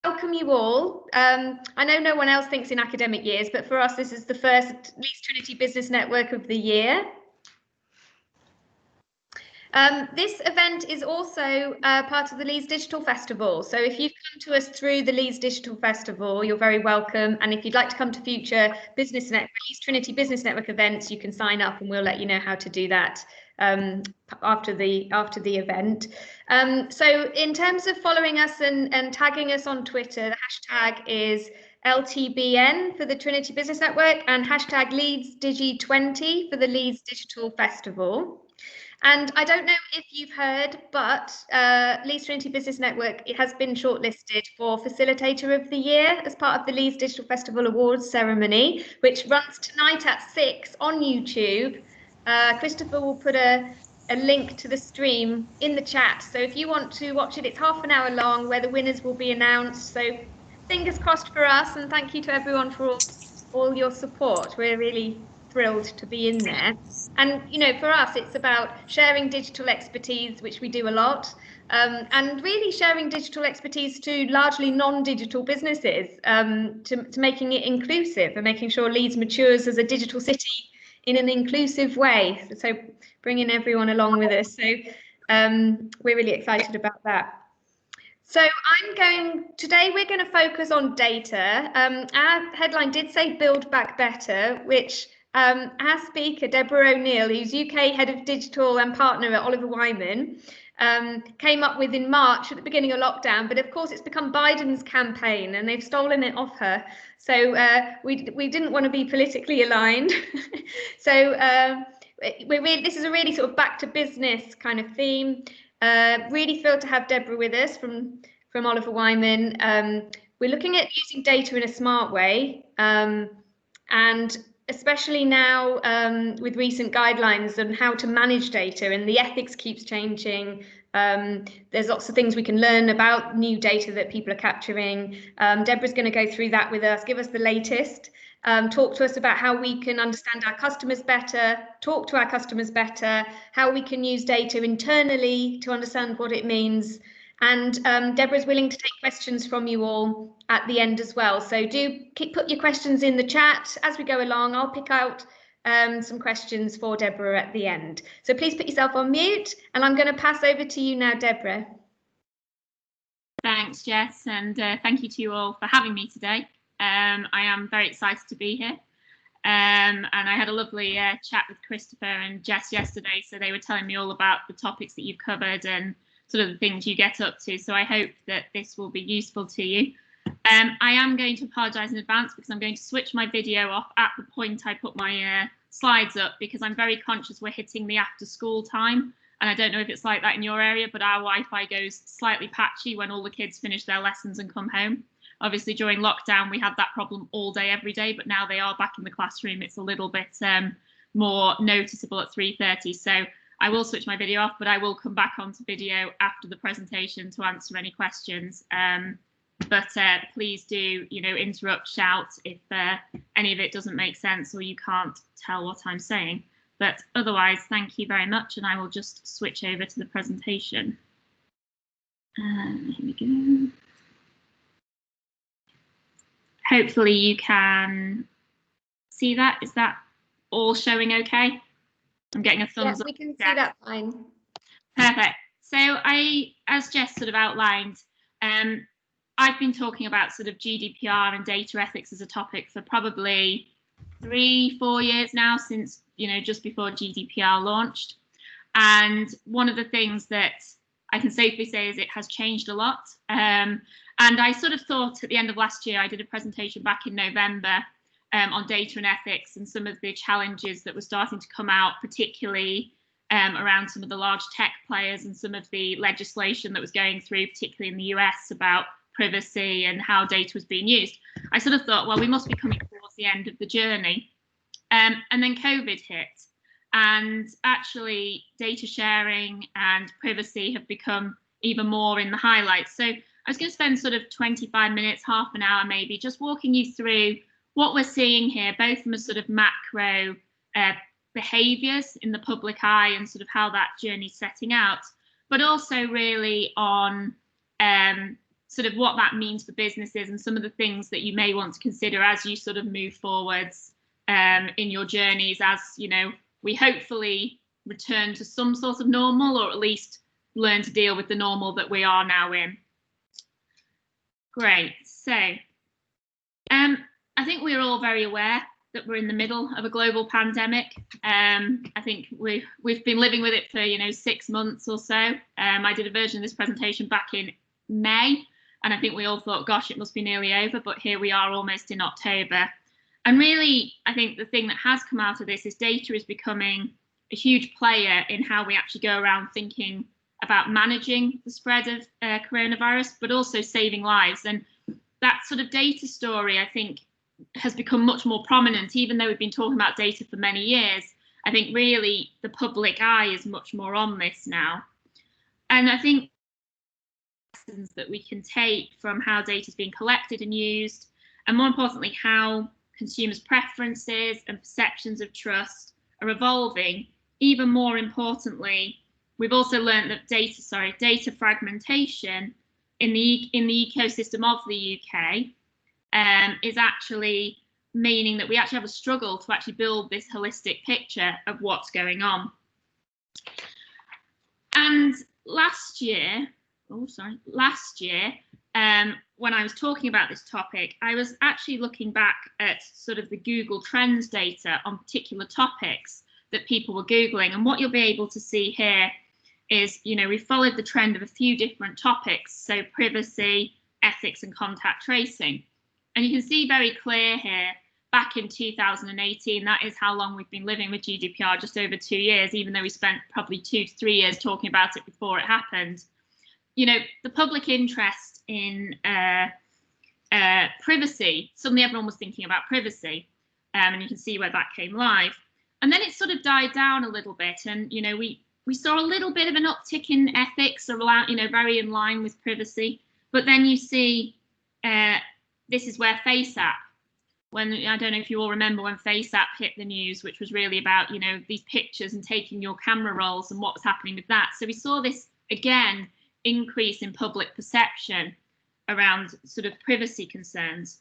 welcome you all. I know no one else thinks in academic years, but for us, this is the first Leeds Trinity Business Network of the year. This event is also part of the Leeds Digital Festival. So if you've come to us through the Leeds Digital Festival, you're very welcome. And if you'd like to come to future Leeds Trinity Business Network events, you can sign up and we'll let you know how to do that after the event. So in terms of following us and tagging us on Twitter, the hashtag is LTBN for the Trinity Business Network and hashtag Leeds Digi20 for the Leeds Digital Festival. And I don't know if you've heard, but Leeds Trinity Business Network, it has been shortlisted for Facilitator of the Year as part of the Leeds Digital Festival Awards ceremony, which runs tonight at 6 on YouTube. Christopher will put a link to the stream in the chat. So if you want to watch it, it's half an hour long where the winners will be announced. So fingers crossed for us, and thank you to everyone for all your support. We're really thrilled to be in there. And, you know, for us, it's about sharing digital expertise, which we do a lot, and really sharing digital expertise to largely non-digital businesses, to making it inclusive and making sure Leeds matures as a digital city in an inclusive way. So bringing everyone along with us. So we're really excited about that. So today we're going to focus on data. Our headline did say Build Back Better, which our speaker, Deborah O'Neill, who's UK Head of Digital and Partner at Oliver Wyman, came up with in March at the beginning of lockdown. But of course, it's become Biden's campaign and they've stolen it off her. So we didn't want to be politically aligned. So this is a really sort of back to business kind of theme. Really thrilled to have Deborah with us from Oliver Wyman. We're looking at using data in a smart way, and especially now with recent guidelines on how to manage data, and the ethics keeps changing. There's lots of things we can learn about new data that people are capturing. Deborah's going to go through that with us, give us the latest, talk to us about how we can understand our customers better, talk to our customers better, how we can use data internally to understand what it means. And Deborah's willing to take questions from you all at the end as well. So do put your questions in the chat as we go along. I'll pick out some questions for Deborah at the end. So please put yourself on mute, and I'm going to pass over to you now, Deborah. Thanks, Jess, and thank you to you all for having me today. I am very excited to be here. And I had a lovely chat with Christopher and Jess yesterday, so they were telling me all about the topics that you've covered and sort of the things you get up to. So I hope that this will be useful to you. I am going to apologise in advance because I'm going to switch my video off at the point I put my slides up, because I'm very conscious we're hitting the after school time. And I don't know if it's like that in your area, but our Wi-Fi goes slightly patchy when all the kids finish their lessons and come home. Obviously, during lockdown, we had that problem all day, every day, but now they are back in the classroom. It's a little bit more noticeable at 3:30. So I will switch my video off, but I will come back onto video after the presentation to answer any questions. But please do, interrupt, shout if any of it doesn't make sense or you can't tell what I'm saying. But otherwise, thank you very much, and I will just switch over to the presentation. Here we go. Hopefully you can see that. Is that all showing okay? I'm getting a thumbs up. We can see that fine. Perfect. So as Jess sort of outlined, I've been talking about sort of GDPR and data ethics as a topic for probably 3-4 years now, since, just before GDPR launched. And one of the things that I can safely say is it has changed a lot. And I sort of thought at the end of last year, I did a presentation back in November on data and ethics and some of the challenges that were starting to come out, particularly around some of the large tech players and some of the legislation that was going through, particularly in the US, about privacy and how data was being used. I sort of thought, well, we must be coming towards the end of the journey. And then COVID hit, and actually data sharing and privacy have become even more in the highlights. So I was going to spend sort of 25 minutes, half an hour maybe, just walking you through what we're seeing here, both from a sort of macro behaviours in the public eye and sort of how that journey's setting out, but also really on sort of what that means for businesses and some of the things that you may want to consider as you sort of move forwards in your journeys, as we hopefully return to some sort of normal, or at least learn to deal with the normal that we are now in. Great. So I think we're all very aware that we're in the middle of a global pandemic. I think we've been living with it for 6 months or so. I did a version of this presentation back in May, and I think we all thought, gosh, it must be nearly over, but here we are almost in October. And really, I think the thing that has come out of this is data is becoming a huge player in how we actually go around thinking about managing the spread of coronavirus, but also saving lives. And that sort of data story, I think, has become much more prominent, even though we've been talking about data for many years. I think really the public eye is much more on this now. And I think lessons that we can take from how data is being collected and used, and more importantly, how consumers' preferences and perceptions of trust are evolving. Even more importantly, we've also learned that data fragmentation in the ecosystem of the UK is actually meaning that we actually have a struggle to actually build this holistic picture of what's going on. And last year, when I was talking about this topic, I was actually looking back at sort of the Google Trends data on particular topics that people were Googling. And what you'll be able to see here is, we followed the trend of a few different topics, so privacy, ethics, and contact tracing. And you can see very clear here, back in 2018, that is how long we've been living with GDPR, just over 2 years, even though we spent probably 2 to 3 years talking about it before it happened. The public interest in privacy, suddenly everyone was thinking about privacy, and you can see where that came live. And then it sort of died down a little bit, and we saw a little bit of an uptick in ethics, very in line with privacy. But then you see, this is where FaceApp, I don't know if you all remember when FaceApp hit the news, which was really about, these pictures and taking your camera rolls and what was happening with that. So we saw this, again, increase in public perception around sort of privacy concerns.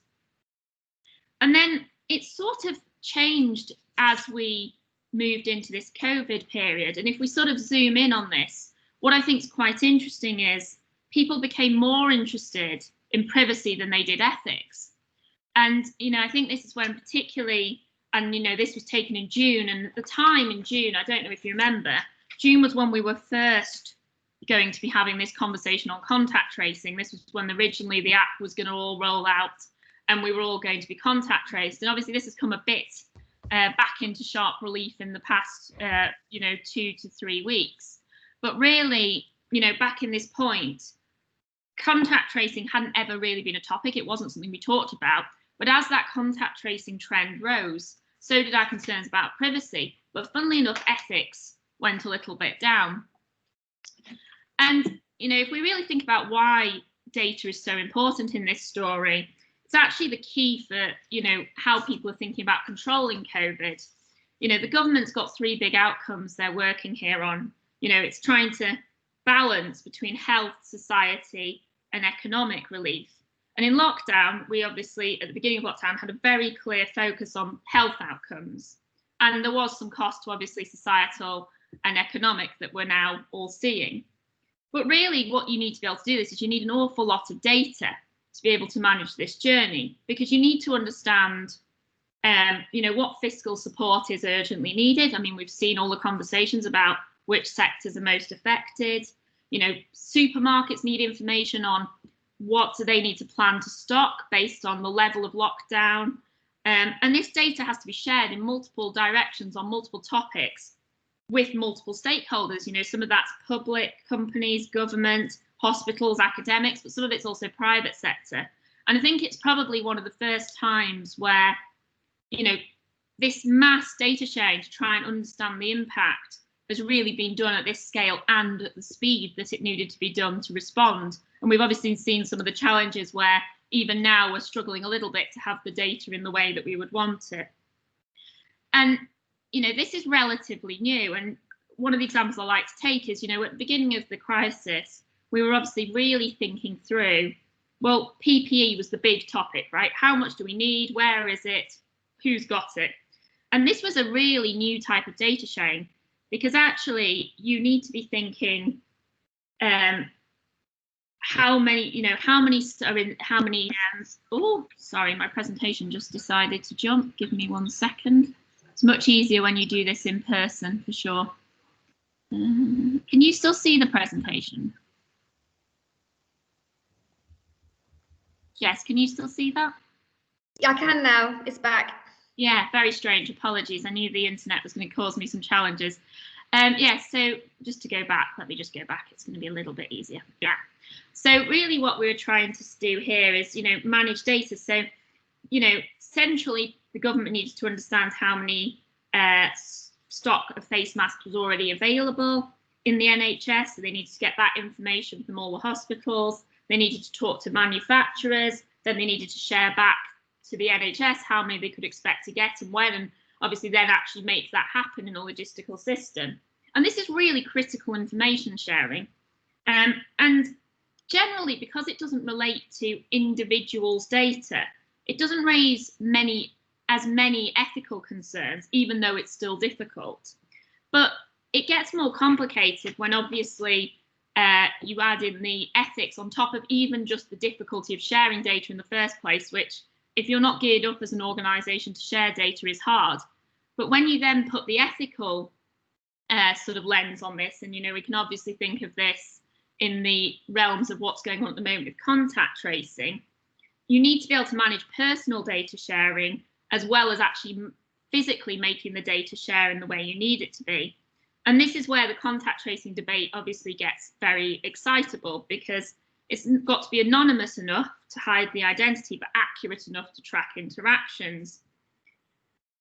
And then it sort of changed as we moved into this COVID period. And if we sort of zoom in on this, what I think is quite interesting is people became more interested in privacy than they did ethics. And, I think this is when particularly, and, this was taken in June, and at the time in June, I don't know if you remember, June was when we were first going to be having this conversation on contact tracing. This was when originally the app was going to all roll out and we were all going to be contact traced. And obviously this has come a bit back into sharp relief in the past, 2 to 3 weeks. But really, back in this point, contact tracing hadn't ever really been a topic. It wasn't something we talked about. But as that contact tracing trend rose, so did our concerns about privacy. But funnily enough, ethics went a little bit down. And, if we really think about why data is so important in this story, it's actually the key for, how people are thinking about controlling COVID. The government's got 3 big outcomes they're working here on. It's trying to balance between health, society, and economic relief. And in lockdown, we obviously, at the beginning of lockdown, had a very clear focus on health outcomes. And there was some cost to obviously societal and economic that we're now all seeing. But really what you need to be able to do this is you need an awful lot of data to be able to manage this journey, because you need to understand, what fiscal support is urgently needed. I mean, we've seen all the conversations about which sectors are most affected. Supermarkets need information on what do they need to plan to stock based on the level of lockdown. And this data has to be shared in multiple directions on multiple topics with multiple stakeholders. Some of that's public companies, government, hospitals, academics, but some of it's also private sector. And I think it's probably one of the first times where, this mass data sharing to try and understand the impact has really been done at this scale and at the speed that it needed to be done to respond. And we've obviously seen some of the challenges where even now we're struggling a little bit to have the data in the way that we would want it. And this is relatively new. And one of the examples I like to take is, at the beginning of the crisis, we were obviously really thinking through well, PPE was the big topic, right? How much do we need? Where is it? Who's got it? And this was a really new type of data sharing, because actually you need to be thinking how many are in, how many oh, sorry, my presentation just decided to jump. Give me 1 second. It's much easier when you do this in person, for sure. Can you still see the presentation? Jess, can you still see that? Yeah, I can now. It's back. Yeah, very strange. Apologies. I knew the internet was going to cause me some challenges. Yeah, so just to go back, let me just go back. It's going to be a little bit easier. Yeah. So really what we're trying to do here is, manage data. So, centrally, the government needed to understand how many stock of face masks was already available in the NHS. So they needed to get that information from all the hospitals. They needed to talk to manufacturers. Then they needed to share back to the NHS how many they could expect to get and when, and obviously then actually make that happen in a logistical system. And this is really critical information sharing. And generally, because it doesn't relate to individuals' data, it doesn't raise as many ethical concerns, even though it's still difficult. But it gets more complicated when obviously you add in the ethics on top of even just the difficulty of sharing data in the first place, which, if you're not geared up as an organisation to share data, is hard. But when you then put the ethical sort of lens on this, and we can obviously think of this in the realms of what's going on at the moment with contact tracing, you need to be able to manage personal data sharing as well as actually physically making the data share in the way you need it to be. And this is where the contact tracing debate obviously gets very excitable, because it's got to be anonymous enough to hide the identity, but accurate enough to track interactions.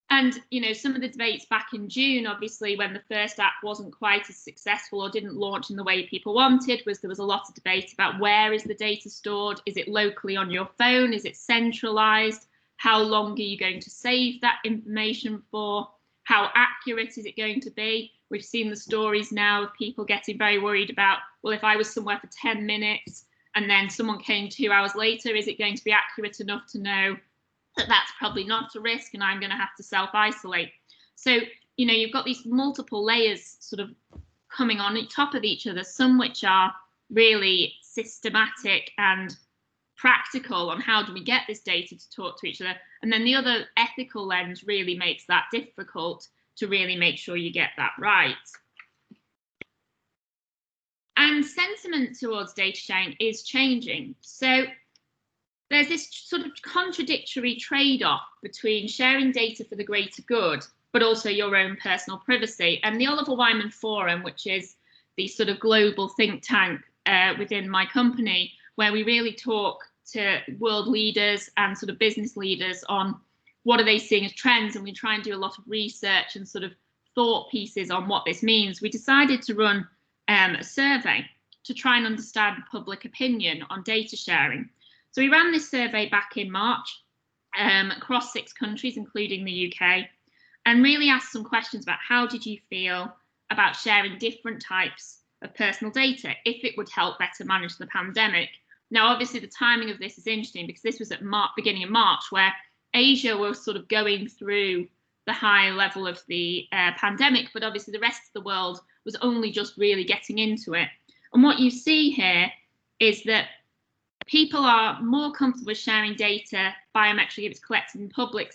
And, some of the debates back in June, obviously, when the first app wasn't quite as successful or didn't launch in the way people wanted, there was a lot of debate about where is the data stored? Is it locally on your phone? Is it centralized? How long are you going to save that information for? How accurate is it going to be? We've seen the stories now of people getting very worried about, well, if I was somewhere for 10 minutes and then someone came 2 hours later, is it going to be accurate enough to know that that's probably not a risk and I'm going to have to self-isolate? So, you've got these multiple layers sort of coming on top of each other, some which are really systematic and practical on how do we get this data to talk to each other. And then the other ethical lens really makes that difficult to really make sure you get that right. And sentiment towards data sharing is changing. So there's this sort of contradictory trade-off between sharing data for the greater good, but also your own personal privacy. And the Oliver Wyman Forum, which is the sort of global think tank within my company, where we really talk to world leaders and sort of business leaders on what are they seeing as trends, and we try and do a lot of research and sort of thought pieces on what this means. We decided to run a survey to try and understand public opinion on data sharing. So we ran this survey back in March across 6 countries, including the UK, and really asked some questions about how did you feel about sharing different types of personal data, if it would help better manage the pandemic. Now, obviously, the timing of this is interesting because this was at beginning of March, where Asia was sort of going through the high level of the pandemic, but obviously the rest of the world was only just really getting into it. And what you see here is that people are more comfortable with sharing data biometrically if it's collected in public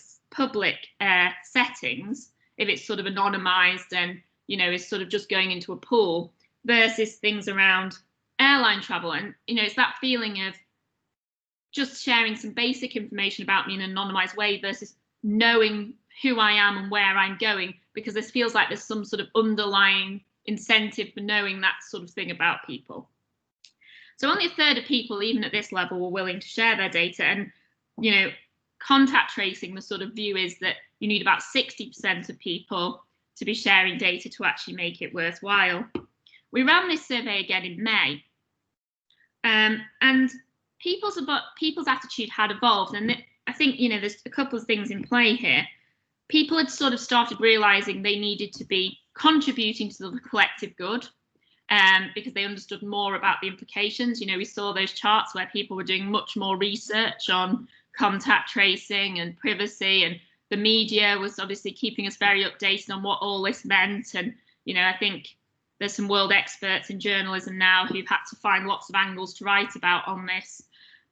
settings, if it's sort of anonymized and is sort of just going into a pool, versus things around airline travel. And it's that feeling of just sharing some basic information about me in an anonymized way versus knowing who I am and where I'm going, because this feels like there's some sort of underlying incentive for knowing that sort of thing about people. So only a third of people, even at this level, were willing to share their data. And, contact tracing, the sort of view is that you need about 60% of people to be sharing data to actually make it worthwhile. We ran this survey again in May, and people's attitude had evolved. And I think, there's a couple of things in play here. People had sort of started realizing they needed to be contributing to the collective good. because they understood more about the implications. You know, we saw those charts where people were doing much more research on contact tracing and privacy, and the media was obviously keeping us very updated on what all this meant. And, you know, I think there's some world experts in journalism now who've had to find lots of angles to write about on this.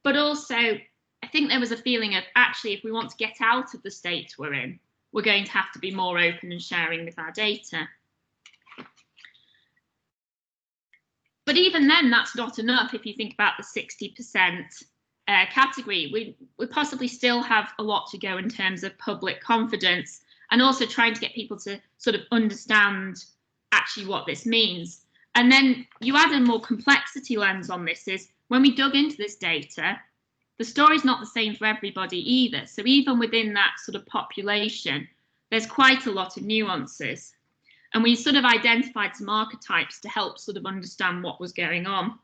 But also, I think there was a feeling of, actually, if we want to get out of the state we're in, we're going to have to be more open and sharing with our data. But even then, that's not enough. If you think about the 60% category, we possibly still have a lot to go in terms of public confidence, and also trying to get people to sort of understand actually what this means. And then you add a more complexity lens on this. Is when we dug into this data, the story's not the same for everybody either. So even within that sort of population, there's quite a lot of nuances. And we sort of identified some archetypes to help sort of understand what was going on.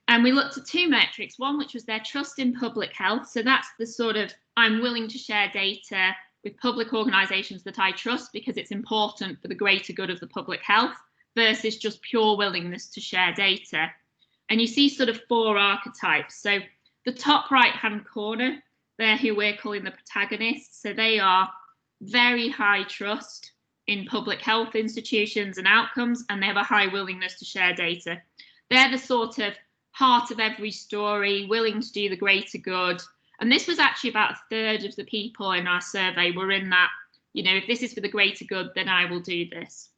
And we looked at two metrics, one which was their trust in public health. So that's the sort of, I'm willing to share data with public organisations that I trust because it's important for the greater good of the public health, versus just pure willingness to share data. And you see sort of four archetypes. So the top right-hand corner, they're who we're calling the protagonists. So they are very high trust in public health institutions and outcomes, and they have a high willingness to share data. They're the sort of heart of every story, willing to do the greater good. And this was actually about a third of the people in our survey were in that, you know, if this is for the greater good, then I will do this.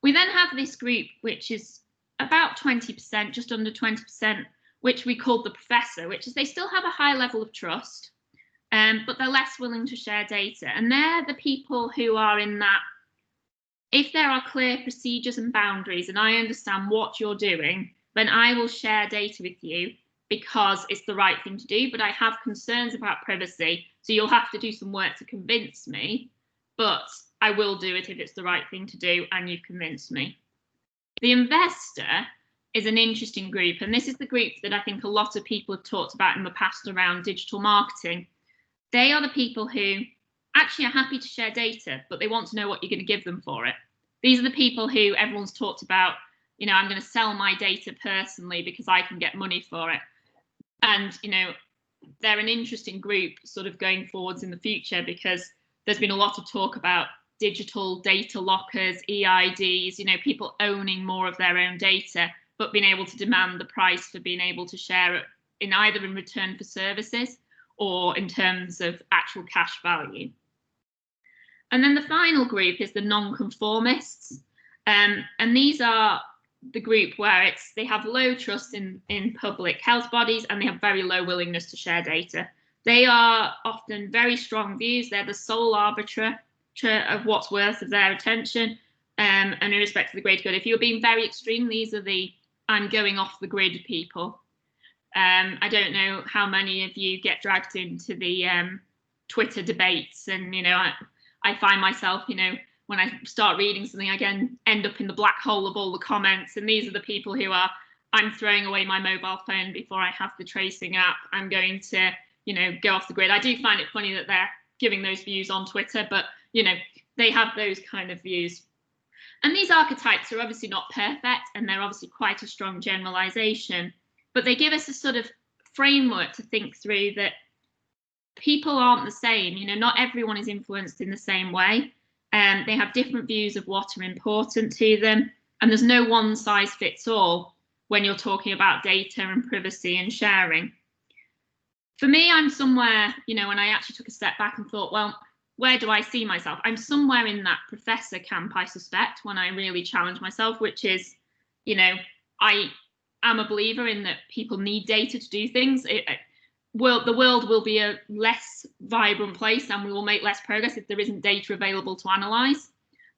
We then have this group, which is about 20%, just under 20%, which we called the professor, which is they still have a high level of trust, but they're less willing to share data. And they're the people who are in that, if there are clear procedures and boundaries and I understand what you're doing, then I will share data with you because it's the right thing to do, but I have concerns about privacy, so you'll have to do some work to convince me, but I will do it if it's the right thing to do and you've convinced me. The investor is an interesting group, and this is the group that I think a lot of people have talked about in the past around digital marketing. They are the people who actually are happy to share data, but they want to know what you're going to give them for it. These are the people who everyone's talked about, you know, I'm going to sell my data personally because I can get money for it. And, you know, they're an interesting group sort of going forwards in the future, because there's been a lot of talk about digital data lockers, EIDs, you know, people owning more of their own data, but being able to demand the price for being able to share it in either in return for services or in terms of actual cash value. And then the final group is the non-conformists. And these are the group where they have low trust in public health bodies, and they have very low willingness to share data. They are often very strong views. They're the sole arbiter of what's worth of their attention, and in respect to the greater good. If you're being very extreme, these are the I'm going off the grid people. I don't know how many of you get dragged into the Twitter debates, and, you know, I find myself, you know, when I start reading something, I again end up in the black hole of all the comments. And these are the people who are, I'm throwing away my mobile phone before I have the tracing app. I'm going to, you know, go off the grid. I do find it funny that they're giving those views on Twitter, but, you know, they have those kind of views. And these archetypes are obviously not perfect, and they're obviously quite a strong generalization, but they give us a sort of framework to think through that people aren't the same. You know, not everyone is influenced in the same way. They have different views of what are important to them, and there's no one size fits all when you're talking about data and privacy and sharing. For me, I'm somewhere, you know, when I actually took a step back and thought, well, where do I see myself? I'm somewhere in that professor camp, I suspect, when I really challenge myself, which is, you know, I am a believer in that people need data to do things. The world will be a less vibrant place, and we will make less progress if there isn't data available to analyse.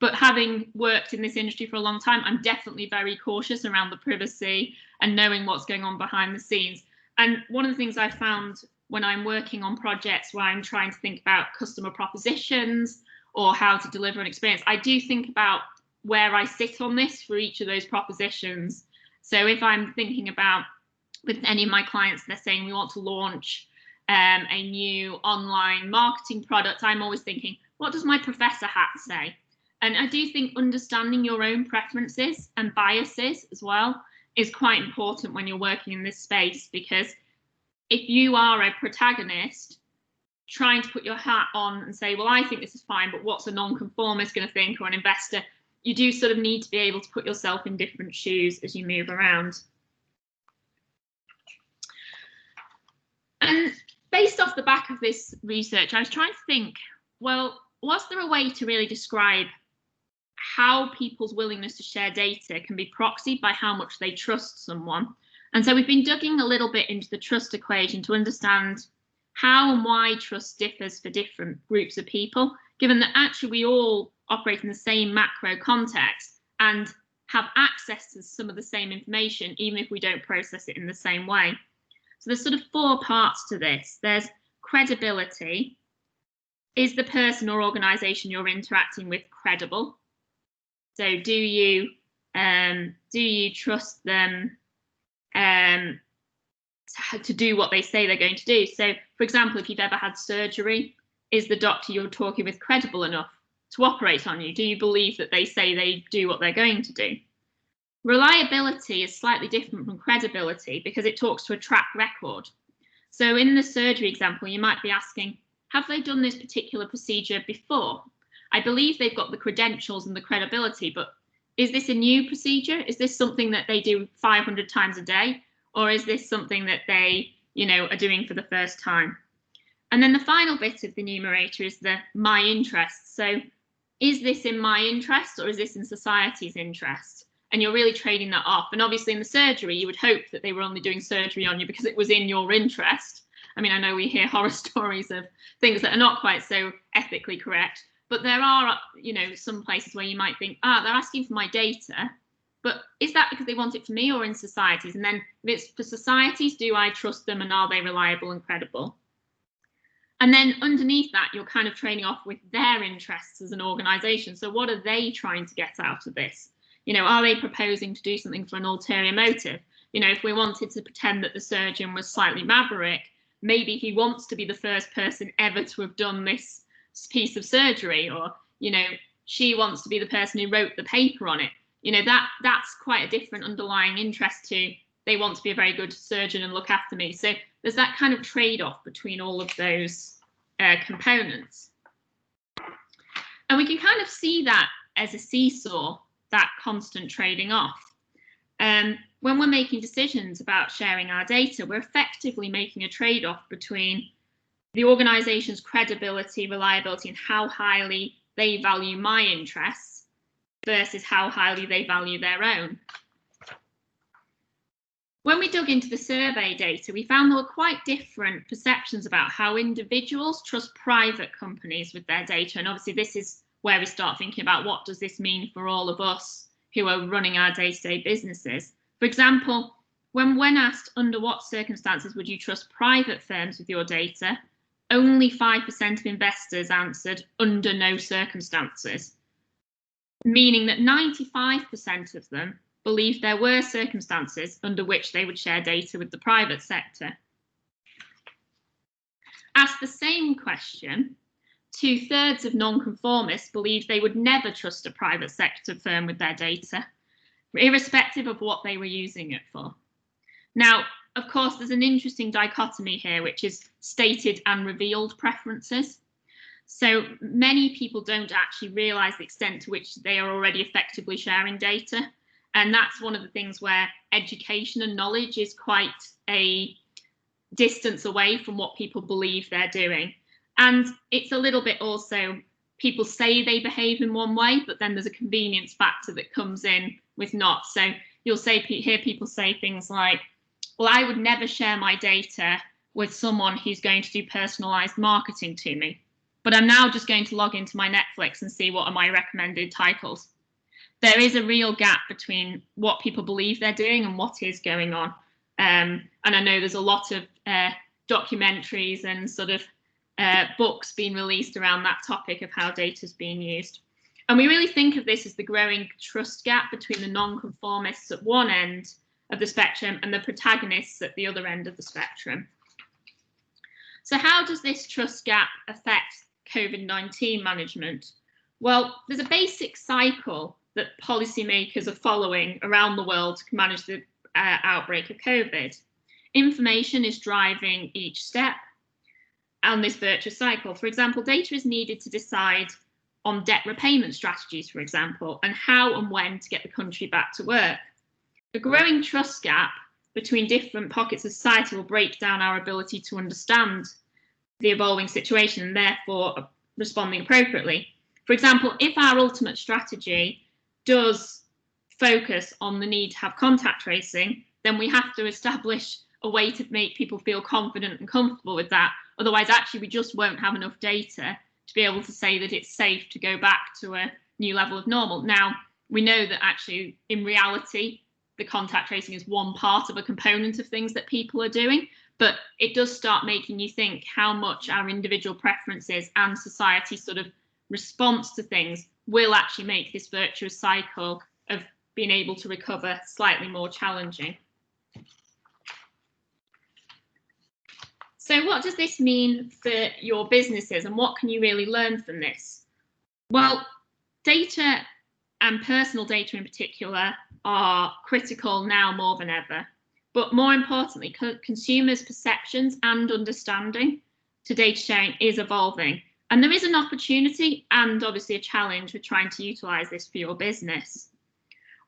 But having worked in this industry for a long time, I'm definitely very cautious around the privacy and knowing what's going on behind the scenes. And one of the things I found when I'm working on projects where I'm trying to think about customer propositions or how to deliver an experience, I do think about where I sit on this for each of those propositions. So if I'm thinking about, with any of my clients, they're saying we want to launch a new online marketing product, I'm always thinking, what does my professor hat say? And I do think understanding your own preferences and biases as well is quite important when you're working in this space, because if you are a protagonist trying to put your hat on and say, well, I think this is fine, but what's a non-conformist going to think, or an investor, you do sort of need to be able to put yourself in different shoes as you move around. And based off the back of this research, I was trying to think, well, was there a way to really describe how people's willingness to share data can be proxied by how much they trust someone? And so we've been digging a little bit into the trust equation to understand how and why trust differs for different groups of people, given that actually we all operate in the same macro context and have access to some of the same information, even if we don't process it in the same way. So there's sort of 4 parts to this. There's credibility. Is the person or organisation you're interacting with credible? So do you trust them to do what they say they're going to do? So, for example, if you've ever had surgery, is the doctor you're talking with credible enough to operate on you? Do you believe that they say they do what they're going to do? Reliability is slightly different from credibility because it talks to a track record. So in the surgery example, you might be asking, have they done this particular procedure before? I believe they've got the credentials and the credibility, but is this a new procedure? Is this something that they do 500 times a day? Or is this something that they, are doing for the first time? And then the final bit of the numerator is the my interest. So is this in my interest, or is this in society's interest? And you're really trading that off. And obviously in the surgery, you would hope that they were only doing surgery on you because it was in your interest. I mean, I know we hear horror stories of things that are not quite so ethically correct, but there are, some places where you might think, they're asking for my data, but is that because they want it for me or in societies? And then if it's for societies, do I trust them and are they reliable and credible? And then underneath that, you're kind of trading off with their interests as an organisation. So what are they trying to get out of this? Are they proposing to do something for an ulterior motive? If we wanted to pretend that the surgeon was slightly maverick, maybe he wants to be the first person ever to have done this piece of surgery, or, she wants to be the person who wrote the paper on it. That's quite a different underlying interest to they want to be a very good surgeon and look after me. So there's that kind of trade-off between all of those components. And we can kind of see that as a seesaw, that constant trading off. When we're making decisions about sharing our data, we're effectively making a trade-off between the organisation's credibility, reliability, and how highly they value my interests versus how highly they value their own. When we dug into the survey data, we found there were quite different perceptions about how individuals trust private companies with their data. And obviously this is where we start thinking about what does this mean for all of us who are running our day-to-day businesses. For example, when asked under what circumstances would you trust private firms with your data, only 5% of investors answered under no circumstances, meaning that 95% of them believed there were circumstances under which they would share data with the private sector. Asked the same question, 2/3 of non-conformists believed they would never trust a private sector firm with their data, irrespective of what they were using it for. Now, of course, there's an interesting dichotomy here, which is stated and revealed preferences. So many people don't actually realise the extent to which they are already effectively sharing data. And that's one of the things where education and knowledge is quite a distance away from what people believe they're doing. And it's a little bit also, people say they behave in one way, but then there's a convenience factor that comes in with not. So you'll hear people say things like, well, I would never share my data with someone who's going to do personalised marketing to me, but I'm now just going to log into my Netflix and see what are my recommended titles. There is a real gap between what people believe they're doing and what is going on. And I know there's a lot of documentaries and sort of books being released around that topic of how data is being used. And we really think of this as the growing trust gap between the non-conformists at one end of the spectrum and the protagonists at the other end of the spectrum. So how does this trust gap affect COVID-19 management? Well, there's a basic cycle that policymakers are following around the world to manage the outbreak of COVID. Information is driving each step on this virtuous cycle. For example, data is needed to decide on debt repayment strategies, for example, and how and when to get the country back to work. A growing trust gap between different pockets of society will break down our ability to understand the evolving situation and therefore responding appropriately. For example, if our ultimate strategy does focus on the need to have contact tracing, then we have to establish a way to make people feel confident and comfortable with that. Otherwise, actually, we just won't have enough data to be able to say that it's safe to go back to a new level of normal. Now, we know that actually, in reality, the contact tracing is one part of a component of things that people are doing, but it does start making you think how much our individual preferences and society's sort of response to things will actually make this virtuous cycle of being able to recover slightly more challenging. So what does this mean for your businesses, and what can you really learn from this? Well, data and personal data in particular are critical now more than ever. But more importantly, consumers' perceptions and understanding to data sharing is evolving. And there is an opportunity and obviously a challenge with trying to utilise this for your business.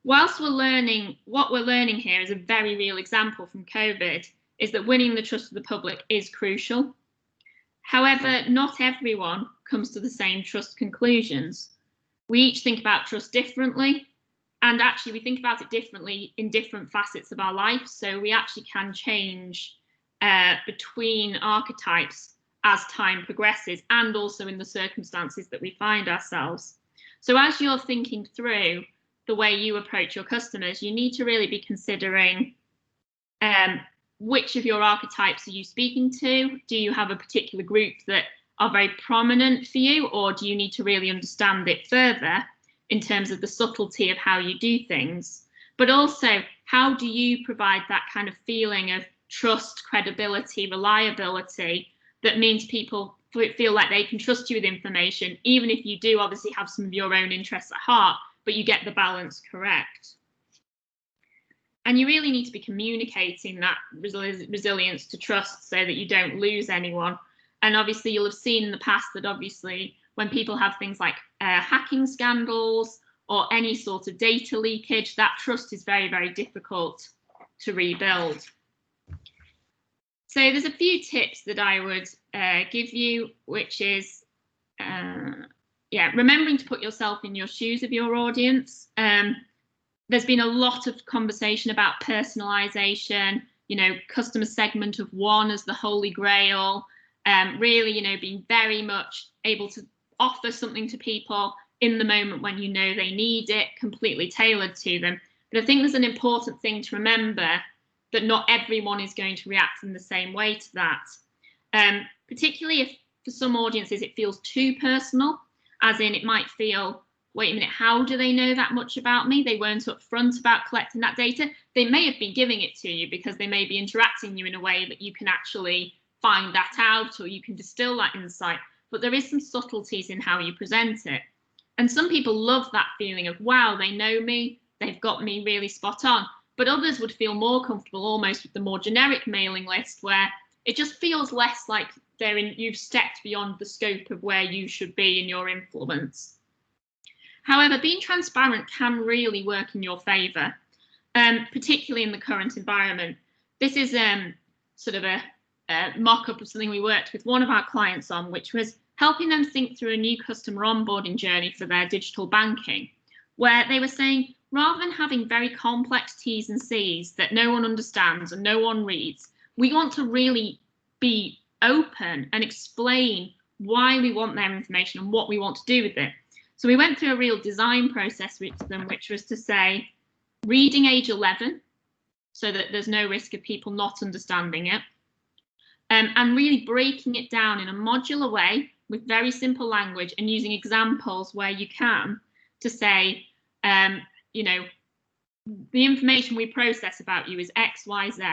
Whilst we're learning, what we're learning here is a very real example from COVID, is that winning the trust of the public is crucial. However, not everyone comes to the same trust conclusions. We each think about trust differently, and actually we think about it differently in different facets of our life. So we actually can change between archetypes as time progresses, and also in the circumstances that we find ourselves. So as you're thinking through the way you approach your customers, you need to really be considering which of your archetypes are you speaking to? Do you have a particular group that are very prominent for you, or do you need to really understand it further in terms of the subtlety of how you do things? But also, how do you provide that kind of feeling of trust, credibility, reliability that means people feel like they can trust you with information, even if you do obviously have some of your own interests at heart, but you get the balance correct? And you really need to be communicating that resilience to trust so that you don't lose anyone. And obviously you'll have seen in the past that obviously when people have things like hacking scandals or any sort of data leakage, that trust is very, very difficult to rebuild. So there's a few tips that I would give you, which is, remembering to put yourself in your shoes of your audience. There's been a lot of conversation about personalization, customer segment of one as the holy grail, really, being very much able to offer something to people in the moment when they need it, completely tailored to them. But I think there's an important thing to remember, that not everyone is going to react in the same way to that. Particularly if for some audiences it feels too personal, as in it might feel, wait a minute, how do they know that much about me? They weren't upfront about collecting that data. They may have been giving it to you because they may be interacting you in a way that you can actually find that out, or you can distill that insight. But there is some subtleties in how you present it. And some people love that feeling of, wow, they know me, they've got me really spot on. But others would feel more comfortable almost with the more generic mailing list, where it just feels less like you've stepped beyond the scope of where you should be in your influence. However, being transparent can really work in your favour, particularly in the current environment. This is sort of a mock-up of something we worked with one of our clients on, which was helping them think through a new customer onboarding journey for their digital banking, where they were saying, rather than having very complex T's and C's that no one understands and no one reads, we want to really be open and explain why we want their information and what we want to do with it. So we went through a real design process with them, which was to say, reading age 11, so that there's no risk of people not understanding it, and really breaking it down in a modular way with very simple language and using examples where you can to say, the information we process about you is X, Y, Z.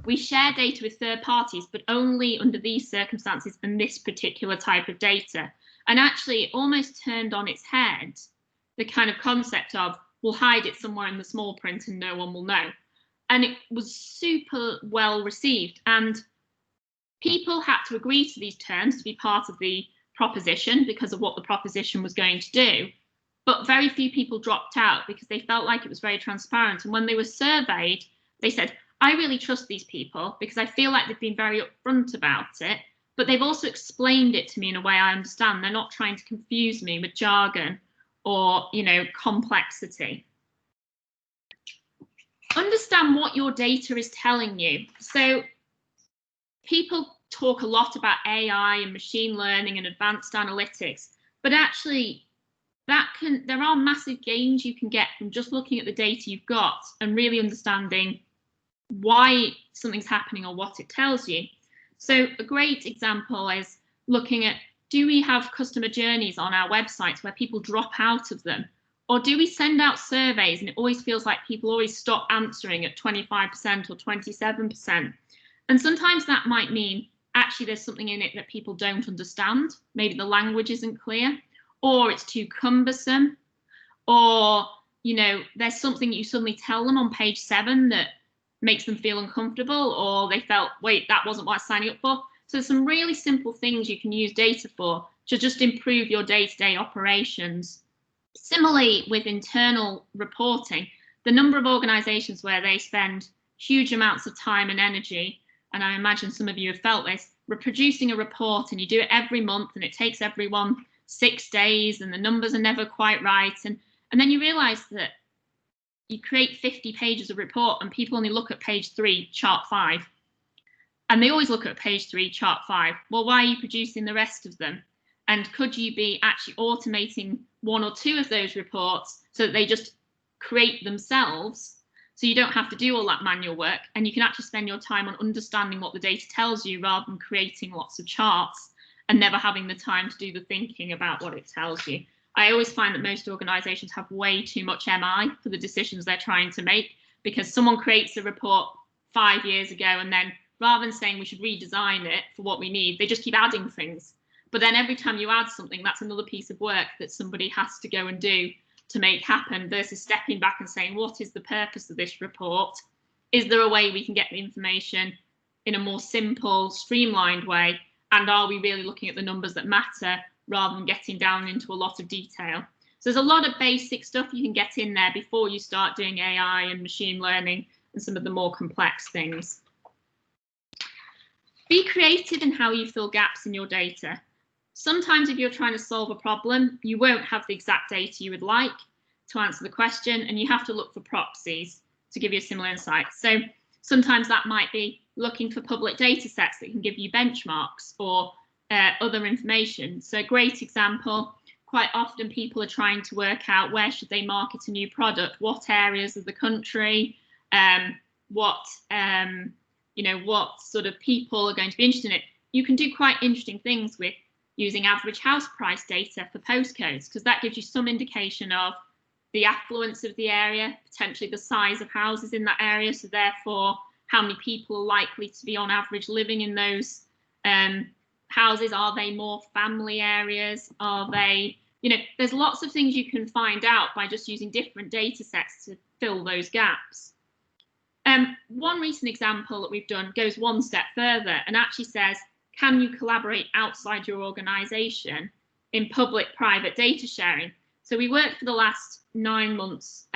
We share data with third parties, but only under these circumstances and this particular type of data. And actually it almost turned on its head the kind of concept of, we'll hide it somewhere in the small print and no one will know. And it was super well received. And people had to agree to these terms to be part of the proposition because of what the proposition was going to do. But very few people dropped out because they felt like it was very transparent. And when they were surveyed, they said, I really trust these people because I feel like they've been very upfront about it, but they've also explained it to me in a way I understand. They're not trying to confuse me with jargon or, you know, complexity. Understand what your data is telling you. So people talk a lot about AI and machine learning and advanced analytics, but actually there are massive gains you can get from just looking at the data you've got and really understanding why something's happening or what it tells you. So a great example is looking at, do we have customer journeys on our websites where people drop out of them? Or do we send out surveys and it always feels like people always stop answering at 25% or 27%? And sometimes that might mean actually there's something in it that people don't understand. Maybe the language isn't clear, or it's too cumbersome, or, you know, there's something you suddenly tell them on page 7 that makes them feel uncomfortable, or they felt, wait, that wasn't what I was signing up for. So there's some really simple things you can use data for to just improve your day-to-day operations. Similarly, with internal reporting, the number of organizations where they spend huge amounts of time and energy, and I imagine some of you have felt this, we're producing a report and you do it every month and it takes everyone 6 days and the numbers are never quite right. And then you realize that you create 50 pages of report and people only look at page 3, chart 5. And they always look at page 3, chart 5. Well, why are you producing the rest of them? And could you be actually automating 1 or 2 of those reports so that they just create themselves, so you don't have to do all that manual work, and you can actually spend your time on understanding what the data tells you rather than creating lots of charts and never having the time to do the thinking about what it tells you. I always find that most organizations have way too much MI for the decisions they're trying to make, because someone creates a report 5 years ago and then rather than saying we should redesign it for what we need, they just keep adding things. But then every time you add something, that's another piece of work that somebody has to go and do to make happen, versus stepping back and saying, what is the purpose of this report? Is there a way we can get the information in a more simple, streamlined way? And are we really looking at the numbers that matter rather than getting down into a lot of detail? So there's a lot of basic stuff you can get in there before you start doing AI and machine learning and some of the more complex things. Be creative in how you fill gaps in your data. Sometimes if you're trying to solve a problem, you won't have the exact data you would like to answer the question, and you have to look for proxies to give you a similar insight. So sometimes that might be looking for public data sets that can give you benchmarks or other information. So a great example, quite often people are trying to work out where should they market a new product, what areas of the country, what sort of people are going to be interested in it. You can do quite interesting things with using average house price data for postcodes, because that gives you some indication of the affluence of the area, potentially the size of houses in that area, so therefore how many people are likely to be on average living in those houses. Are they more family areas? Are they, there's lots of things you can find out by just using different data sets to fill those gaps. One recent example that we've done goes one step further and actually says, can you collaborate outside your organization in public-private data sharing? So we worked for the last 9 months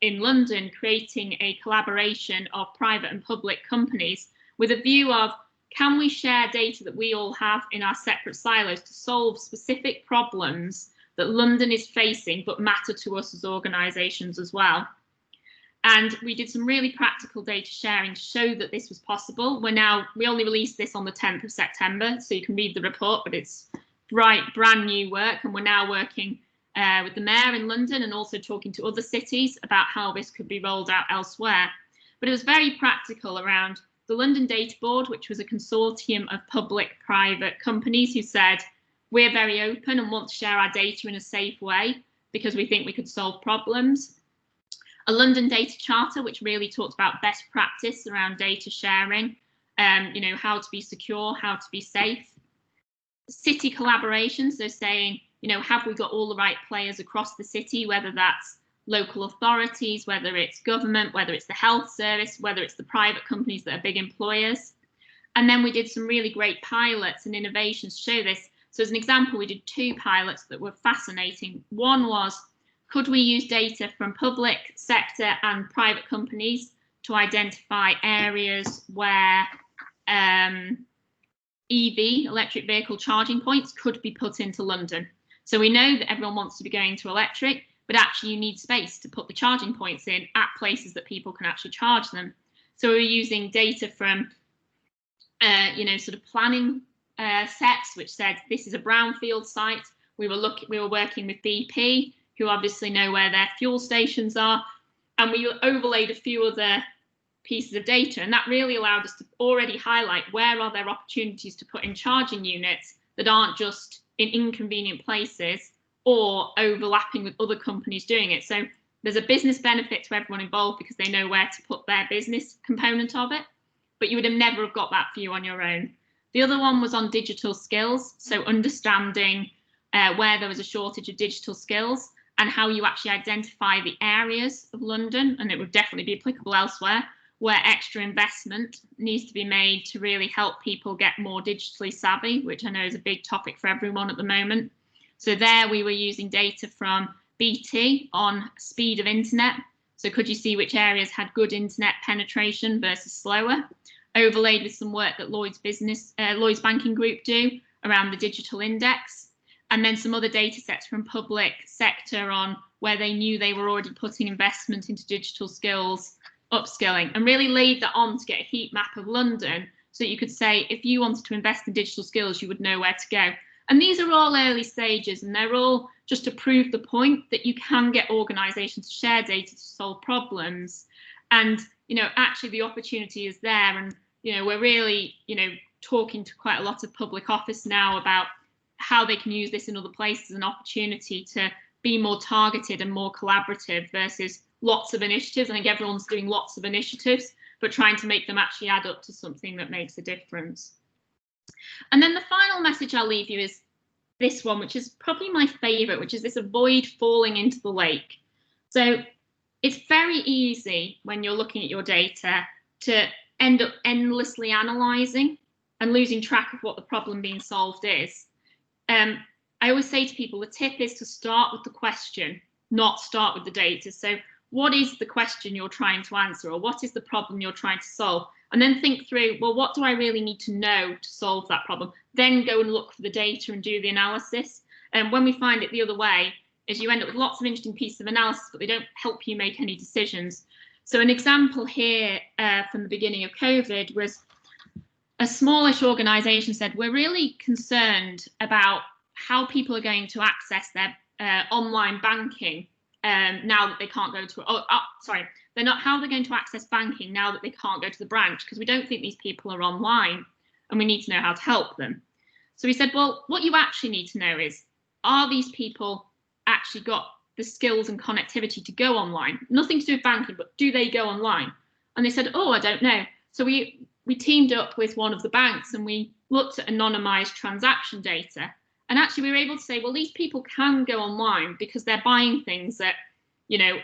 in London creating a collaboration of private and public companies with a view of, can we share data that we all have in our separate silos to solve specific problems that London is facing but matter to us as organizations as well? And we did some really practical data sharing to show that this was possible. We only released this on the 10th of September, so you can read the report, but it's brand new work. And we're now working with the mayor in London and also talking to other cities about how this could be rolled out elsewhere. But it was very practical around the London Data Board, which was a consortium of public-private companies who said, we're very open and want to share our data in a safe way because we think we could solve problems. A London Data Charter, which really talked about best practice around data sharing, how to be secure, how to be safe. city collaboration, so saying, you know, have we got all the right players across the city, whether that's local authorities, whether it's government, whether it's the health service, whether it's the private companies that are big employers. And then we did some really great pilots and innovations to show this. So as an example, we did 2 pilots that were fascinating. One was, could we use data from public sector and private companies to identify areas where EV, electric vehicle charging points, could be put into London? So we know that everyone wants to be going to electric, but actually you need space to put the charging points in at places that people can actually charge them. So we're using data from, you know, sort of planning sets, which said this is a brownfield site. We were working with BP, who obviously know where their fuel stations are, and we overlaid a few other pieces of data, and that really allowed us to already highlight where are there opportunities to put in charging units that aren't just in inconvenient places or overlapping with other companies doing it. So there's a business benefit to everyone involved because they know where to put their business component of it, but you would have never have got that view on your own. The other one was on digital skills, so understanding where there was a shortage of digital skills and how you actually identify the areas of London, and it would definitely be applicable elsewhere, where extra investment needs to be made to really help people get more digitally savvy, which I know is a big topic for everyone at the moment. So there we were using data from BT on speed of internet. So could you see which areas had good internet penetration versus slower? Overlaid with some work that Lloyds Banking Group do around the digital index. And then some other data sets from public sector on where they knew they were already putting investment into digital skills, upskilling, and really laid that on to get a heat map of London so that you could say, if you wanted to invest in digital skills, you would know where to go. And these are all early stages, and they're all just to prove the point that you can get organisations to share data to solve problems. And, you know, actually the opportunity is there. And, you know, we're really, you know, talking to quite a lot of public office now about how they can use this in other places as an opportunity to be more targeted and more collaborative versus lots of initiatives. I think everyone's doing lots of initiatives, but trying to make them actually add up to something that makes a difference. And then the final message I'll leave you is this one, which is probably my favourite, which is this: avoid falling into the lake. So it's very easy when you're looking at your data to end up endlessly analysing and losing track of what the problem being solved is. I always say to people, the tip is to start with the question, not start with the data. So what is the question you're trying to answer, or what is the problem you're trying to solve? And then think through, well, what do I really need to know to solve that problem? Then go and look for the data and do the analysis. And when we find it the other way, is you end up with lots of interesting pieces of analysis, but they don't help you make any decisions. So an example here from the beginning of COVID was a smallish organisation said, we're really concerned about how people are going to access their online banking now that they can't go to, how they're going to access banking now that they can't go to the branch, because we don't think these people are online and we need to know how to help them. So we said, well, what you actually need to know is, are these people actually got the skills and connectivity to go online? Nothing to do with banking, but do they go online? And they said, oh, I don't know. So we teamed up with one of the banks and we looked at anonymized transaction data. And actually we were able to say, well, these people can go online because they're buying things at, you know,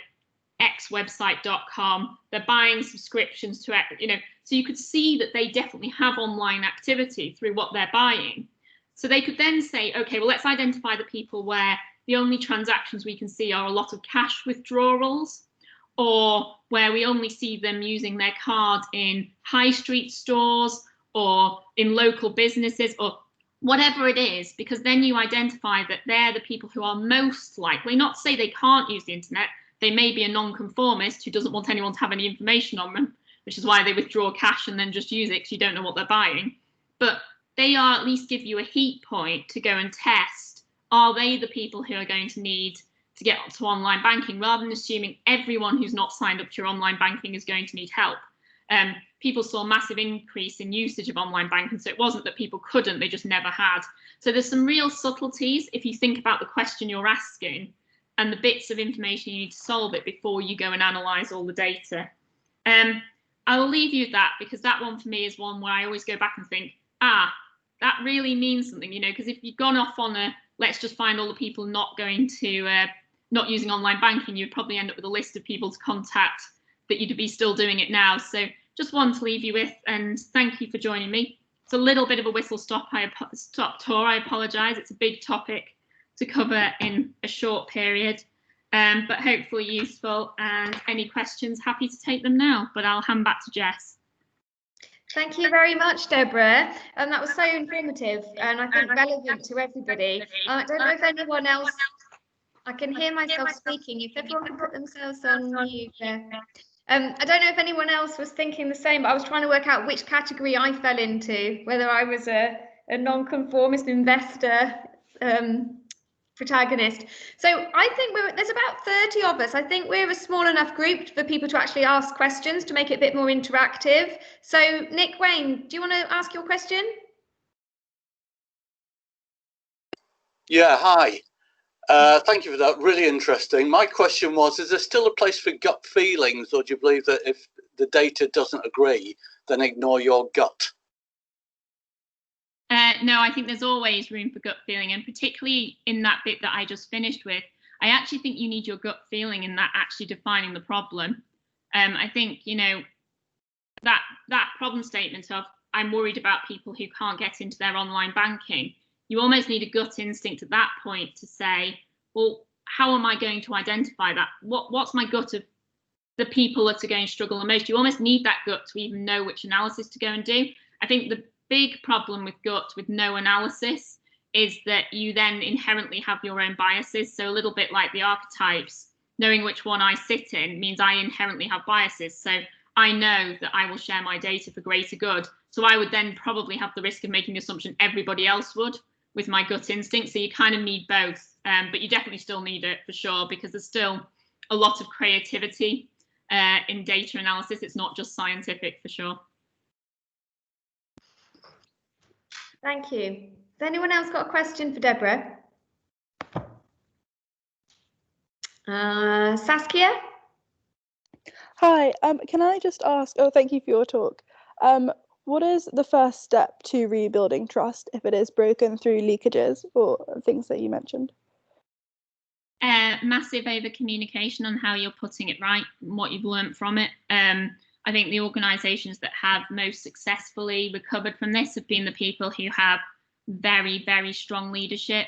xwebsite.com, they're buying subscriptions to, you know, so you could see that they definitely have online activity through what they're buying. So they could then say, okay, well, let's identify the people where the only transactions we can see are a lot of cash withdrawals, or where we only see them using their card in high street stores or in local businesses or whatever it is, because then you identify that they're the people who are most likely, not to say they can't use the internet, they may be a non-conformist who doesn't want anyone to have any information on them, which is why they withdraw cash and then just use it because you don't know what they're buying. But they are at least give you a heat point to go and test, are they the people who are going to need to get to online banking, rather than assuming everyone who's not signed up to your online banking is going to need help. People saw a massive increase in usage of online banking, so it wasn't that people couldn't, they just never had. So there's some real subtleties if you think about the question you're asking and the bits of information you need to solve it before you go and analyse all the data. I will leave you with that, because that one for me is one where I always go back and think, that really means something, you know, because if you'd gone off on a, let's just find all the people not going to, not using online banking, you'd probably end up with a list of people to contact that you'd be still doing it now. So just one to leave you with, and thank you for joining me. It's a little bit of a whistle stop tour. I apologise. It's a big topic to cover in a short period, but hopefully useful. And any questions, happy to take them now. But I'll hand back to Jess. Thank you very much, Deborah. And that was so informative and I think relevant to everybody. I don't know if anyone else, I can hear myself speaking. If everyone can put themselves on mute there. I don't know if anyone else was thinking the same, but I was trying to work out which category I fell into, whether I was a non-conformist investor protagonist. So I think there's about 30 of us. I think we're a small enough group for people to actually ask questions to make it a bit more interactive. So Nick Wayne, do you want to ask your question? Yeah, hi. Thank you for that. Really interesting. My question was, is there still a place for gut feelings, or do you believe that if the data doesn't agree, then ignore your gut? No, I think there's always room for gut feeling, and particularly in that bit that I just finished with, I actually think you need your gut feeling in that actually defining the problem. I think, you know, that problem statement of I'm worried about people who can't get into their online banking, you almost need a gut instinct at that point to say, well, how am I going to identify that? What's my gut of the people that are going to struggle the most? You almost need that gut to even know which analysis to go and do. I think the big problem with gut with no analysis is that you then inherently have your own biases. So a little bit like the archetypes, knowing which one I sit in means I inherently have biases. So I know that I will share my data for greater good. So I would then probably have the risk of making the assumption everybody else would with my gut instinct. So you kind of need both, but you definitely still need it for sure, because there's still a lot of creativity in data analysis. It's not just scientific for sure. Thank you. Has anyone else got a question for Deborah? Saskia? Hi, can I just ask, thank you for your talk. What is the first step to rebuilding trust if it is broken through leakages or things that you mentioned? Massive over communication on how you're putting it right and what you've learned from it. I think the organisations that have most successfully recovered from this have been the people who have very, very strong leadership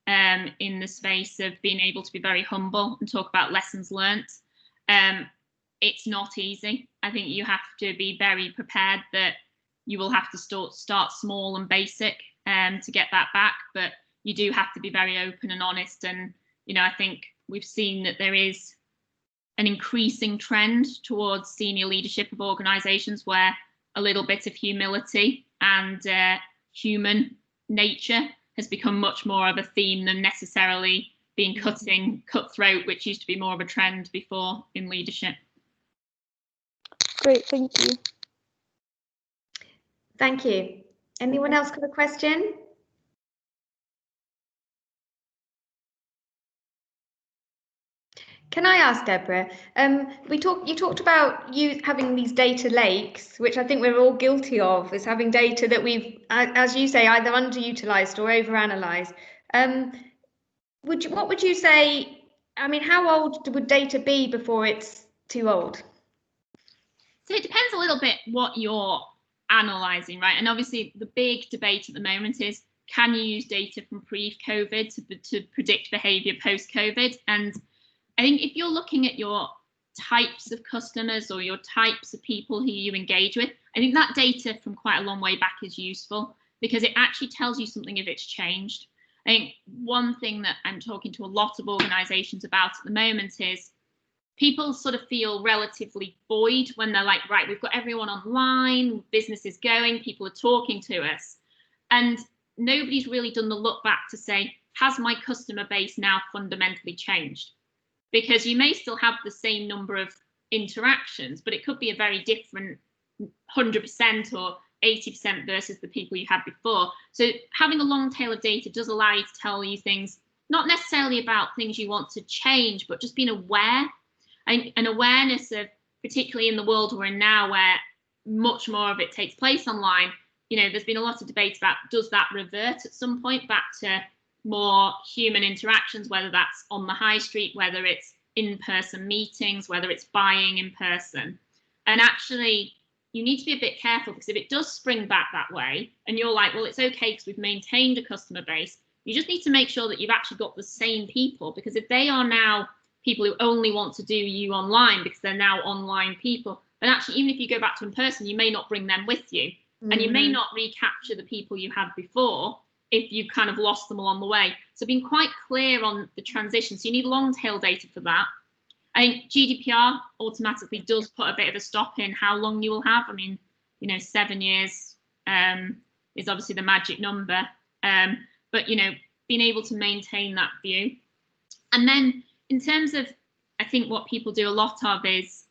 in the space of being able to be very humble and talk about lessons learnt. It's not easy. I think you have to be very prepared that you will have to start small and basic to get that back, but you do have to be very open and honest. And, you know, I think we've seen that there is an increasing trend towards senior leadership of organisations where a little bit of humility and human nature has become much more of a theme than necessarily being cutthroat, which used to be more of a trend before in leadership. Great, thank you. Thank you. Anyone else got a question? Can I ask, Deborah, you talked about you having these data lakes, which I think we're all guilty of, is having data that we've, as you say, either underutilised or overanalyzed. What would you say, I mean, how old would data be before it's too old? So it depends a little bit what you're analysing, right? And obviously the big debate at the moment is, can you use data from pre-COVID to predict behaviour post-COVID? And I think if you're looking at your types of customers or your types of people who you engage with, I think that data from quite a long way back is useful because it actually tells you something if it's changed. I think one thing that I'm talking to a lot of organisations about at the moment is people sort of feel relatively buoyed when they're like, right, we've got everyone online, business is going, people are talking to us. And nobody's really done the look back to say, has my customer base now fundamentally changed? Because you may still have the same number of interactions, but it could be a very different 100% or 80% versus the people you had before. So having a long tail of data does allow you to tell you things, not necessarily about things you want to change, but just being aware. And an awareness of, particularly in the world we're in now, where much more of it takes place online, there's been a lot of debate about, does that revert at some point back to more human interactions, whether that's on the high street, whether it's in-person meetings, whether it's buying in person. And actually, you need to be a bit careful, because if it does spring back that way and you're like, well, it's okay because we've maintained a customer base, you just need to make sure that you've actually got the same people, because if they are now people who only want to do you online because they're now online people, then actually, even if you go back to in person, you may not bring them with you, and you may not recapture the people you had before if you've kind of lost them along the way. So being quite clear on the transition. So you need long tail data for that. I think GDPR automatically does put a bit of a stop in how long you will have. I mean, 7 years is obviously the magic number. But, being able to maintain that view. And then in terms of, I think what people do a lot of is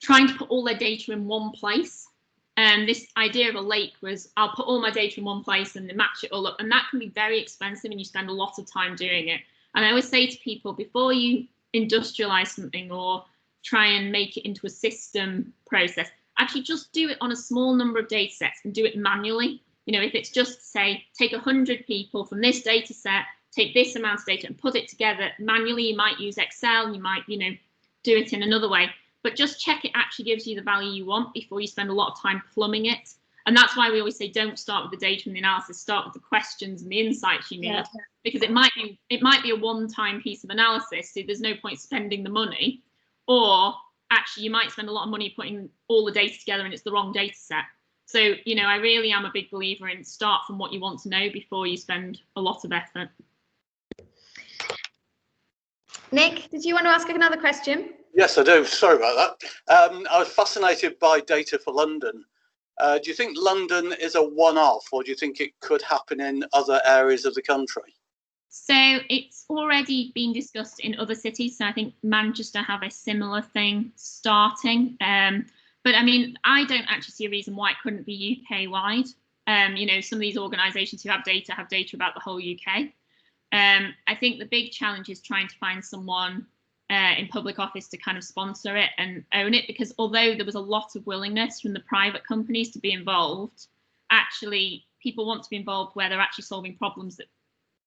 trying to put all their data in one place. This idea of a lake was, I'll put all my data in one place and match it all up. And that can be very expensive, and you spend a lot of time doing it. And I always say to people, before you industrialize something or try and make it into a system process, actually just do it on a small number of data sets and do it manually. If it's just, say, take 100 people from this data set, take this amount of data and put it together manually. You might use Excel, you might, do it in another way, but just check it actually gives you the value you want before you spend a lot of time plumbing it. And that's why we always say, don't start with the data and the analysis, start with the questions and the insights you need, because it might be a one-time piece of analysis, so there's no point spending the money, or actually you might spend a lot of money putting all the data together and it's the wrong data set. So, I really am a big believer in start from what you want to know before you spend a lot of effort. Nick, did you want to ask another question? Yes, I do. Sorry about that. I was fascinated by data for London. Do you think London is a one-off, or do you think it could happen in other areas of the country? So it's already been discussed in other cities. So I think Manchester have a similar thing starting. But I mean, I don't actually see a reason why it couldn't be UK-wide. Some of these organisations who have data about the whole UK. I think the big challenge is trying to find someone in public office to kind of sponsor it and own it, because although there was a lot of willingness from the private companies to be involved, actually people want to be involved where they're actually solving problems that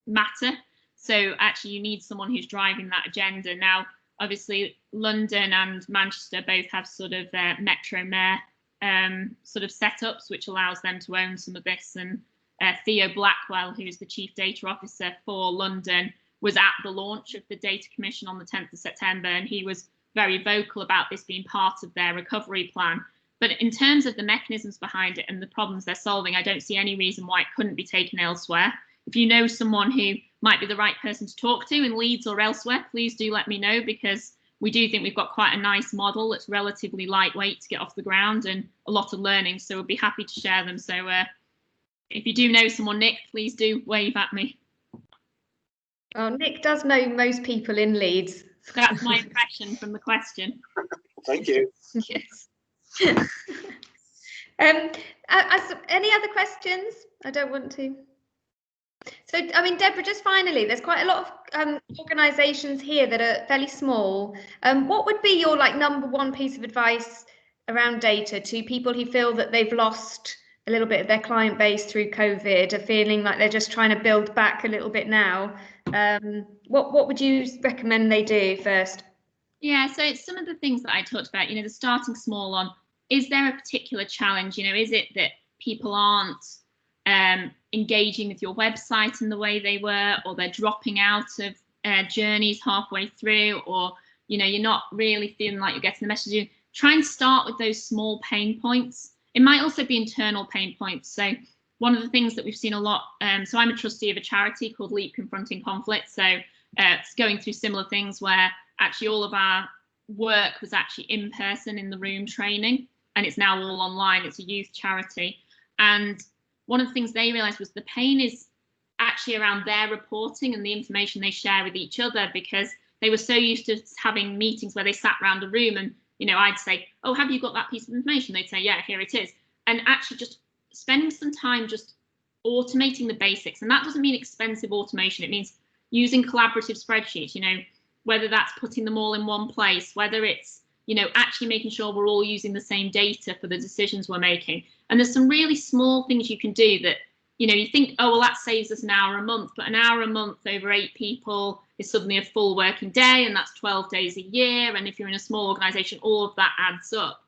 matter. So actually you need someone who's driving that agenda. Now, obviously London and Manchester both have sort of metro mayor sort of setups, which allows them to own some of this. And Theo Blackwell, who's the Chief Data Officer for London, was at the launch of the Data Commission on the 10th of September, and he was very vocal about this being part of their recovery plan. But in terms of the mechanisms behind it and the problems they're solving, I don't see any reason why it couldn't be taken elsewhere. If you know someone who might be the right person to talk to in Leeds or elsewhere, please do let me know, because we do think we've got quite a nice model that's relatively lightweight to get off the ground and a lot of learning. So we'll be happy to share them. So if you do know someone, Nick, please do wave at me. Oh, Nick does know most people in Leeds. That's my impression from the question. Thank you. Yes. Any other questions? I don't want to. So, I mean, Deborah, just finally, there's quite a lot of organisations here that are fairly small. What would be your number one piece of advice around data to people who feel that they've lost a little bit of their client base through COVID, are feeling like they're just trying to build back a little bit now? What would you recommend they do first? Yeah, so it's some of the things that I talked about, the starting small on, is there a particular challenge? Is it that people aren't engaging with your website in the way they were, or they're dropping out of journeys halfway through, or, you're not really feeling like you're getting the message? Try and start with those small pain points. It might also be internal pain points. So one of the things that we've seen a lot, so I'm a trustee of a charity called Leap Confronting Conflict. So it's going through similar things where actually all of our work was actually in person in the room training, and it's now all online. It's a youth charity. And one of the things they realized was the pain is actually around their reporting and the information they share with each other, because they were so used to having meetings where they sat around a room and, I'd say, oh, have you got that piece of information? They'd say, yeah, here it is. And actually just spending some time just automating the basics. And that doesn't mean expensive automation. It means using collaborative spreadsheets, whether that's putting them all in one place, whether it's, you know, actually making sure we're all using the same data for the decisions we're making. And there's some really small things you can do that, you know, you think, oh, well, that saves us an hour a month, but an hour a month over 8 people is suddenly a full working day, and that's 12 days a year. And if you're in a small organization, all of that adds up.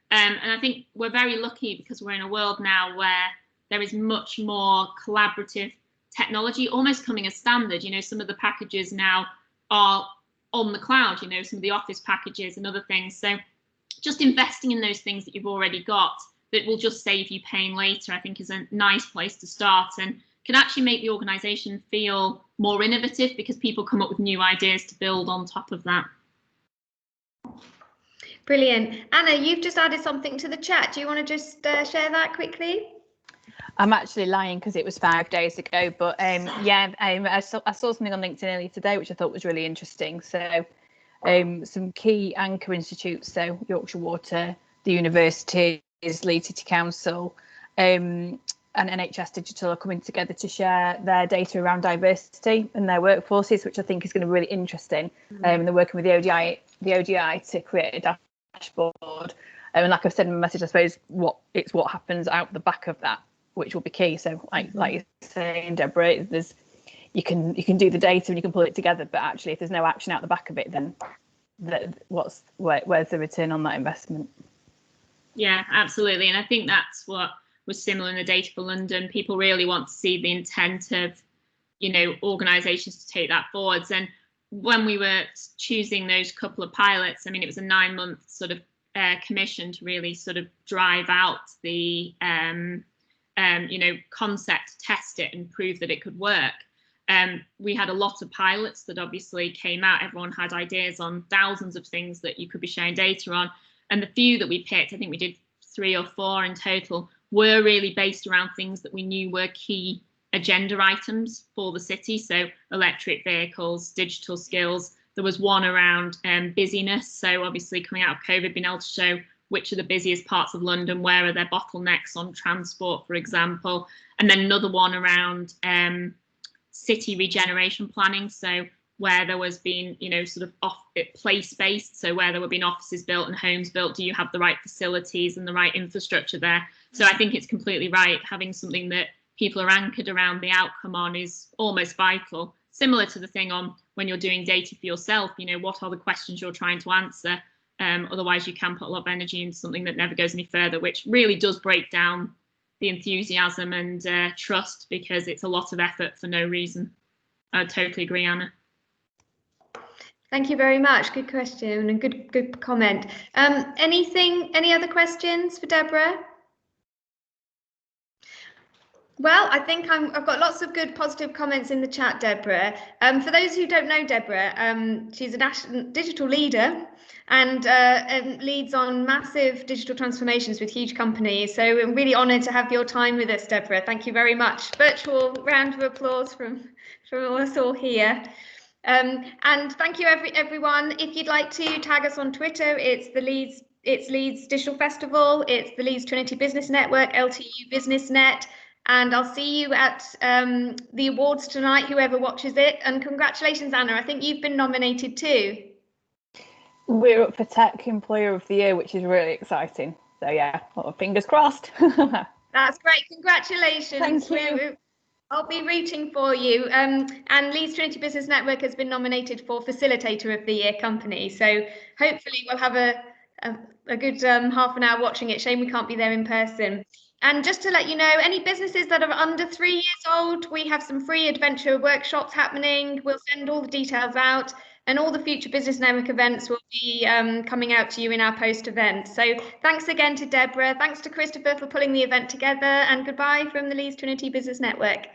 And I think we're very lucky because we're in a world now where there is much more collaborative technology almost coming as standard. You know, some of the packages now are on the cloud, you know, some of the office packages and other things. So just investing in those things that you've already got that will just save you pain later, I think is a nice place to start, and can actually make the organization feel more innovative because people come up with new ideas to build on top of that. Brilliant. Anna, you've just added something to the chat. Do you want to just share that quickly? I'm actually lying because it was 5 days ago, but yeah, I saw something on LinkedIn earlier today which I thought was really interesting. So some key anchor institutes, so Yorkshire Water, the universities, Leeds City Council, and NHS Digital are coming together to share their data around diversity and their workforces, which I think is going to be really interesting. And they're working with the ODI to create a dashboard. And like I've said in my message, I suppose what happens out the back of that, which will be key. So like you're saying, Deborah, you can do the data and you can pull it together, but actually if there's no action out the back of it, then where's the return on that investment? Yeah, absolutely. And I think that's what was similar in the data for London. People really want to see the intent of, you know, organisations to take that forwards. And when we were choosing those couple of pilots, I mean, it was a 9-month sort of commission to really sort of drive out the you know, concept, test it and prove that it could work. We had a lot of pilots that obviously came out. Everyone had ideas on thousands of things that you could be sharing data on. And the few that we picked, I think we did 3 or 4 in total, were really based around things that we knew were key agenda items for the city. So electric vehicles, digital skills. There was one around busyness. So obviously coming out of COVID, being able to show which are the busiest parts of London, where are there bottlenecks on transport, for example. And then another one around city regeneration planning. So where there was been, you know, sort of place-based, so where there were being offices built and homes built, do you have the right facilities and the right infrastructure there? So I think it's completely right. Having something that people are anchored around the outcome on is almost vital. Similar to the thing on when you're doing data for yourself, you know, what are the questions you're trying to answer? Otherwise you can put a lot of energy into something that never goes any further, which really does break down the enthusiasm and trust, because it's a lot of effort for no reason. I totally agree, Anna. Thank you very much. Good question and good comment. Any other questions for Deborah? Well, I think I've got lots of good positive comments in the chat, Deborah. For those who don't know Deborah, she's a national digital leader and leads on massive digital transformations with huge companies. So I'm really honoured to have your time with us, Deborah. Thank you very much. Virtual round of applause from us all here. And thank you everyone. If you'd like to tag us on Twitter, it's Leeds Digital Festival, it's the Leeds Trinity Business Network, LTU Business Net. And I'll see you at the awards tonight, whoever watches it. And congratulations, Anna. I think you've been nominated too. We're up for Tech Employer of the Year, which is really exciting. So yeah, well, fingers crossed. That's great. Congratulations. Thank you. I'll be rooting for you. And Leeds Trinity Business Network has been nominated for Facilitator of the Year company. So hopefully we'll have a good half an hour watching it. Shame we can't be there in person. And just to let you know, any businesses that are under 3 years old, we have some free adventure workshops happening. We'll send all the details out, and all the future Business Network events will be coming out to you in our post event. So thanks again to Deborah. Thanks to Christopher for pulling the event together, and goodbye from the Leeds Trinity Business Network.